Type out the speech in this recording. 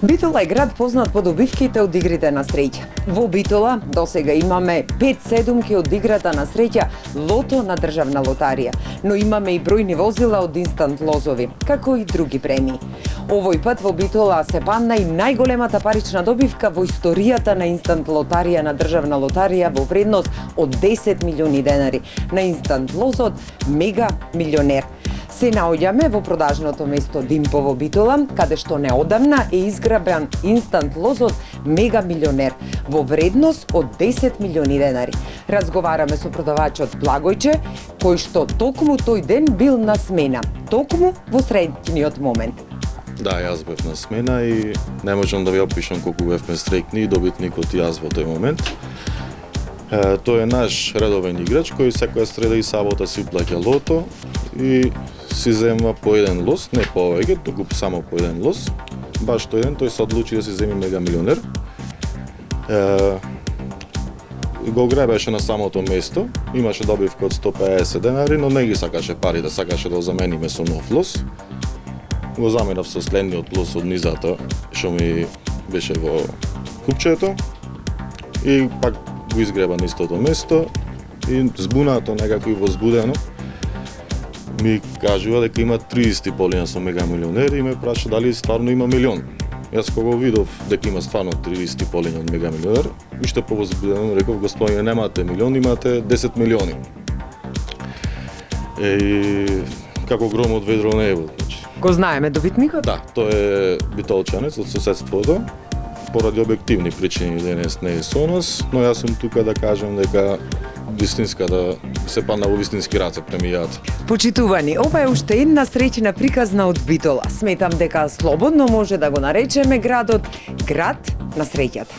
Битола е град познат по добивките од игрите на среќа. Во Битола досега имаме 5 седумки од играта на среќа лото на државна лотарија, но имаме и бројни возила од инстант лозови, како и други премии. Овој пат во Битола се падна и најголемата парична добивка во историјата на инстант лотарија на државна лотарија во вредност од 10 милиони денари на инстант лозот Мега Милионер. Се наоѓаме во продажното место Димпо во Битола, каде што неодамна е изграбен инстант лозот Мега Милионер во вредност од 10 милиони денари. Разговараме со продавачот Благојче, кој што токму тој ден бил на смена, токму во среќниот момент. Да, јас бев на смена и не можам да ви опишам колку бевме среќни и добитникот и јас во тој момент. Тој е наш редовен играч кој секоја среда и сабота си плаќа лото и си земва по еден лос, не повеќе, туку само по еден лос. Баш тој ден тој се одлучи да си земи Мега Милионер. Го гребеше на самото место, имаше добивка од 150 денари, но не ги сакаше парите, сакаше да замениме со нов лос. Го заменав со следниот лос од низата, што ми беше во купчето и пак го изгреба на истото место и збунато, некако и возбудено, ми кажува дека има 30 полиња со Мега Милионер и ме праша дали стварно има милион. Јас кога видов дека има стварно 30 полиња од Мега Милионер, уште повозбудено реков: господине, немате милион, имате 10 милиони. И како гром од ведро небо. Го знаеме добитникот? Да, тој е битолчанец од соседството. Поради објективни причини денес не е со нас, но јас сум тука да кажам дека вистинската се падна во вистински раце премијата. Почитувани, ова е уште една среќна приказна од Битола. Сметам дека слободно може да го наречеме градот град на среќата.